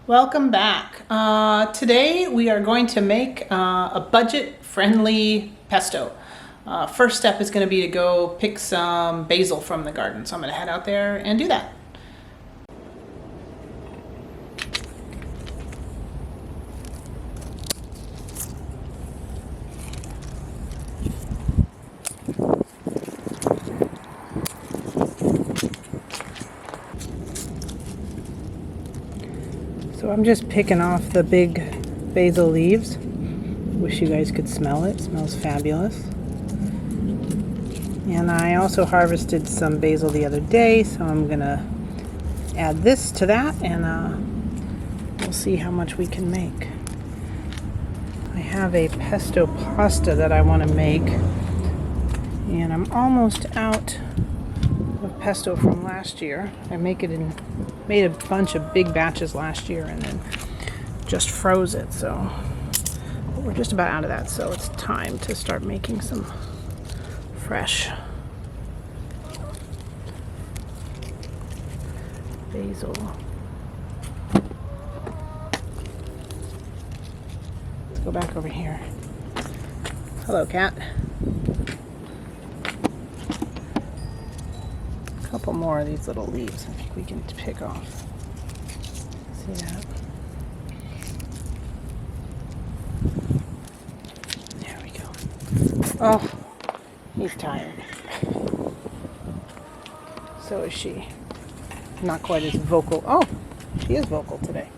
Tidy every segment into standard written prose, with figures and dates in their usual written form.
Welcome back. Today we are going to make a budget-friendly pesto. First step is going to be to go pick some basil from the garden. So I'm going to head out there and do that. So I'm just picking off the big basil leaves. Wish you guys could smell it. It smells fabulous. And I also harvested some basil the other day, so I'm gonna add this to that, and we'll see how much we can make. I have a pesto pasta that I want to make, and I'm almost out of pesto from last year. I made a bunch of big batches last year and then just froze it, so we're just about out of that, so it's time to start making some fresh basil. Let's go back over here. Hello, cat. A couple more of these little leaves I think we can pick off. See that? There we go. Oh, he's tired. So is she. Not quite as vocal. Oh, she is vocal today.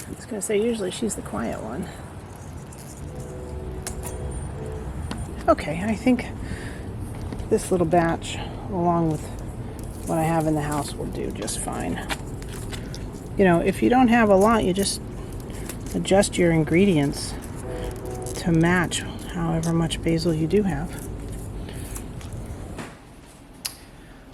I was going to say, usually she's the quiet one. Okay, I think this little batch, along with what I have in the house, will do just fine. You know, if you don't have a lot, you just adjust your ingredients to match however much basil you do have.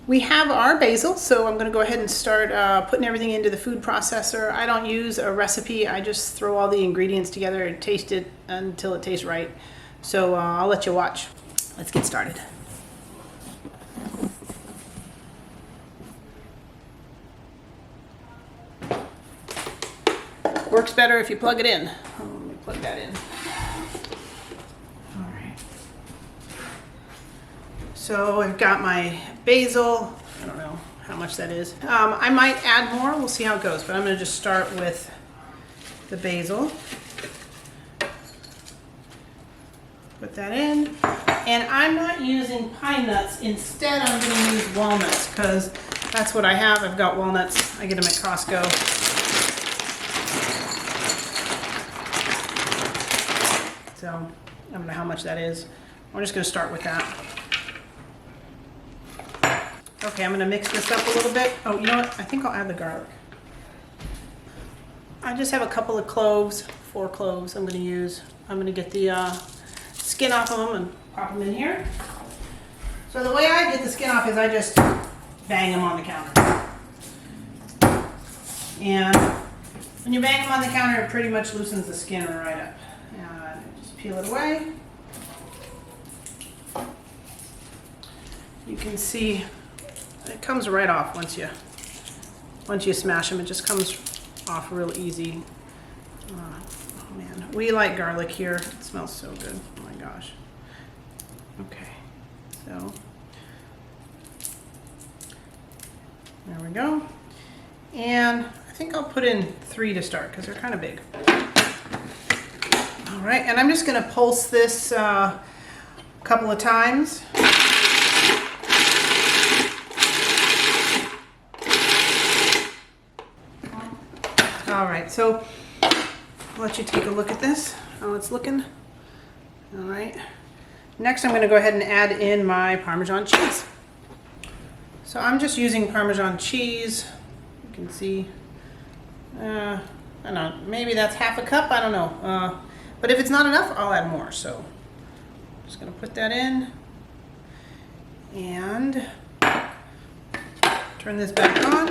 We have our basil, so I'm going to go ahead and start putting everything into the food processor. I don't use a recipe. I just throw all the ingredients together and taste it until it tastes right. So I'll let you watch. Let's get started. Works better if you plug it in. Let me plug that in. All right. So I've got my basil. I don't know how much that is. I might add more. We'll see how it goes. But I'm going to just start with the basil. Put that in. And I'm not using pine nuts. Instead, I'm going to use walnuts because that's what I have. I've got walnuts. I get them at Costco. So I don't know how much that is. We're just going to start with that. Okay, I'm going to mix this up a little bit. Oh, you know what? I think I'll add the garlic. I just have a couple of cloves, 4 cloves I'm going to use. I'm going to get the skin off of them and pop them in here. So the way I get the skin off is I just bang them on the counter. And when you bang them on the counter, it pretty much loosens the skin right up. Peel it away. You can see it comes right off once you smash them. It just comes off real easy. Oh man, we like garlic here. It smells so good. Oh my gosh. Okay, so there we go. And I think I'll put in 3 to start because they're kind of big. All right, and I'm just going to pulse this a couple of times. All right, so I'll let you take a look at this, how it's looking. All right, next I'm going to go ahead and add in my Parmesan cheese. So I'm just using Parmesan cheese. You can see, I don't know, maybe that's half a cup, I don't know. But if it's not enough, I'll add more. So I'm just going to put that in and turn this back on.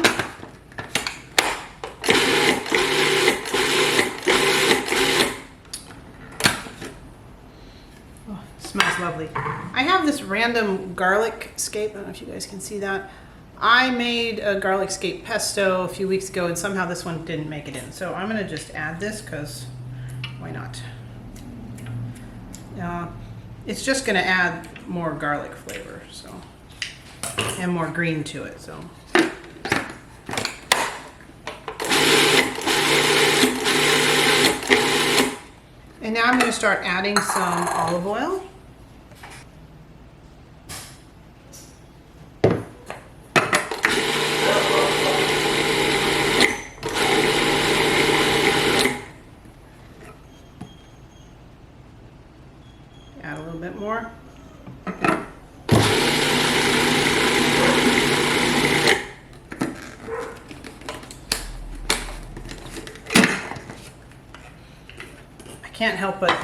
Oh, it smells lovely. I have this random garlic scape. I don't know if you guys can see that. I made a garlic scape pesto a few weeks ago and somehow this one didn't make it in. So I'm gonna just add this because why not? It's just gonna add more garlic flavor, so, and more green to it, so. And now I'm gonna start adding some olive oil. Add a little bit more. I can't help but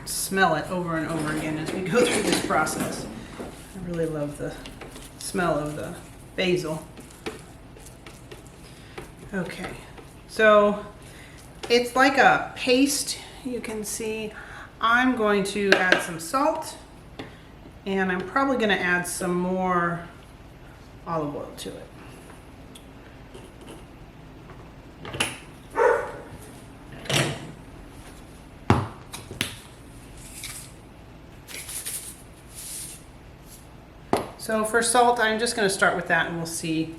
smell it over and over again as we go through this process. I really love the smell of the basil. Okay, so it's like a paste, you can see. I'm going to add some salt, and I'm probably going to add some more olive oil to it. So for salt, I'm just going to start with that and we'll see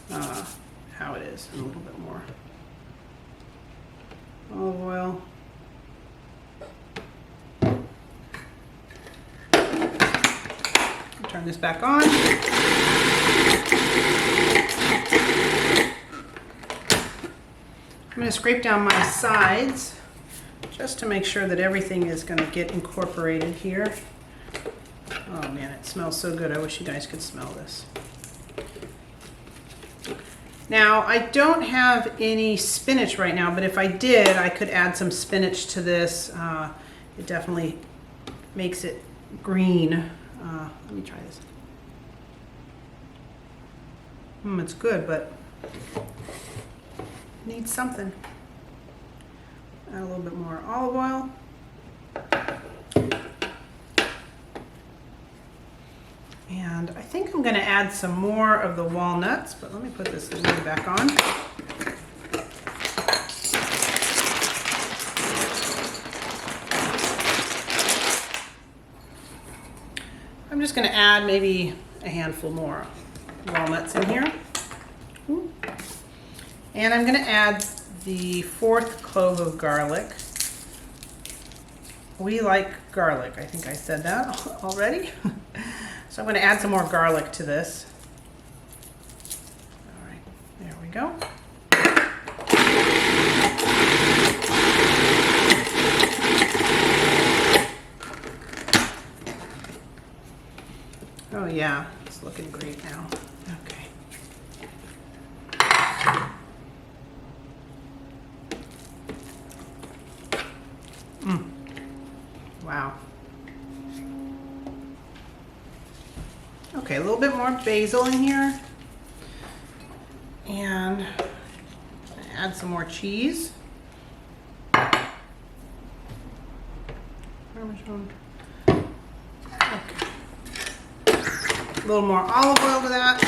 how it is. A little bit more olive oil. Turn this back on. I'm going to scrape down my sides just to make sure that everything is going to get incorporated here. Oh man, it smells so good. I wish you guys could smell this. Now, I don't have any spinach right now, but if I did, I could add some spinach to this. It definitely makes it green. Let me try this. It's good, but needs something. Add a little bit more olive oil. And I think I'm going to add some more of the walnuts, but let me put this lid back on. I'm just going to add maybe a handful more walnuts in here. And I'm going to add the 4th clove of garlic. We like garlic. I think I said that already. So I'm going to add some more garlic to this. All right, there we go. Oh yeah, it's looking great now. Okay. Wow. Okay, a little bit more basil in here. And add some more cheese. Parmesan. Okay. A little more olive oil to that.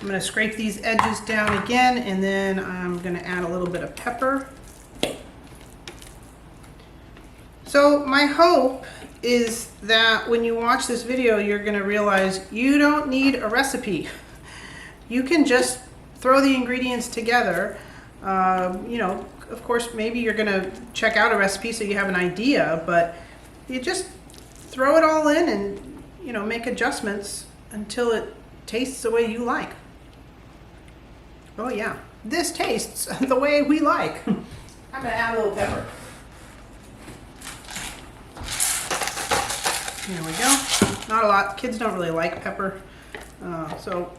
I'm going to scrape these edges down again, and then I'm going to add a little bit of pepper. So my hope is that when you watch this video, you're going to realize you don't need a recipe. You can just throw the ingredients together. You know, of course, maybe you're going to check out a recipe so you have an idea, but you just throw it all in and, you know, make adjustments until it tastes the way you like. Oh yeah, this tastes the way we like. I'm gonna add a little pepper. There we go. Not a lot. Kids don't really like pepper, so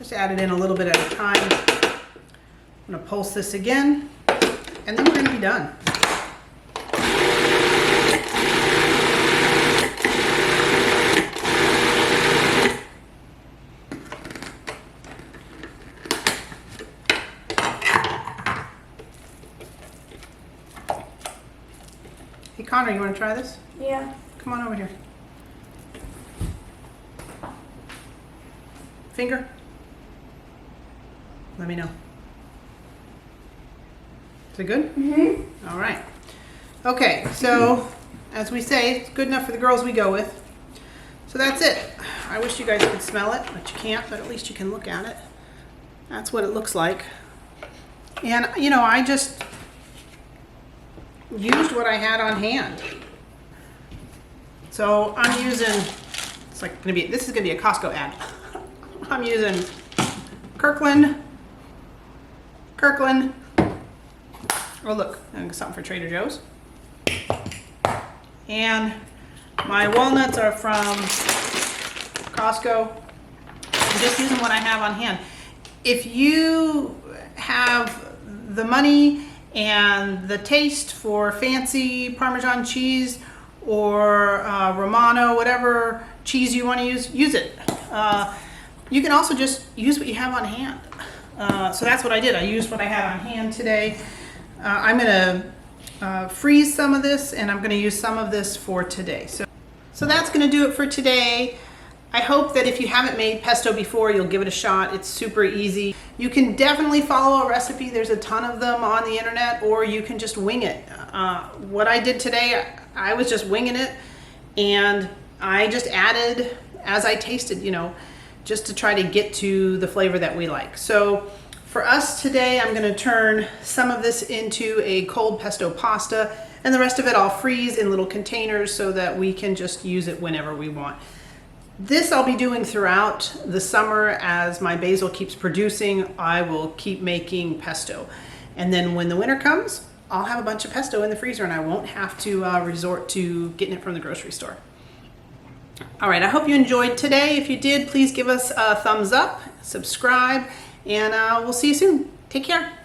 Just add it in a little bit at a time. I'm going to pulse this again, and then we're going to be done. Hey Connor, you want to try this? Yeah. Come on over here. Finger? Let me know. Is it good? Mm-hmm. All right. Okay, so as we say, it's good enough for the girls we go with. So that's it. I wish you guys could smell it, but you can't, but at least you can look at it. That's what it looks like. And, you know, I just used what I had on hand. So I'm using, this is gonna be a Costco ad. I'm using Kirkland. Oh look, I got something for Trader Joe's. And my walnuts are from Costco. I'm just using what I have on hand. If you have the money and the taste for fancy Parmesan cheese or Romano, whatever cheese you want to use it. You can also just use what you have on hand. So that's what I did. I used what I had on hand today. I'm going to freeze some of this, and I'm going to use some of this for today. So that's going to do it for today. I hope that if you haven't made pesto before, you'll give it a shot. It's super easy. You can definitely follow a recipe. There's a ton of them on the internet, or you can just wing it. What I did today, I was just winging it, and I just added as I tasted, you know, just to try to get to the flavor that we like. So for us today, I'm going to turn some of this into a cold pesto pasta, and the rest of it I'll freeze in little containers so that we can just use it whenever we want. This I'll be doing throughout the summer. As my basil keeps producing, I will keep making pesto. And then when the winter comes, I'll have a bunch of pesto in the freezer, and I won't have to resort to getting it from the grocery store. All right, I hope you enjoyed today. If you did, please give us a thumbs up, subscribe, and we'll see you soon. Take care.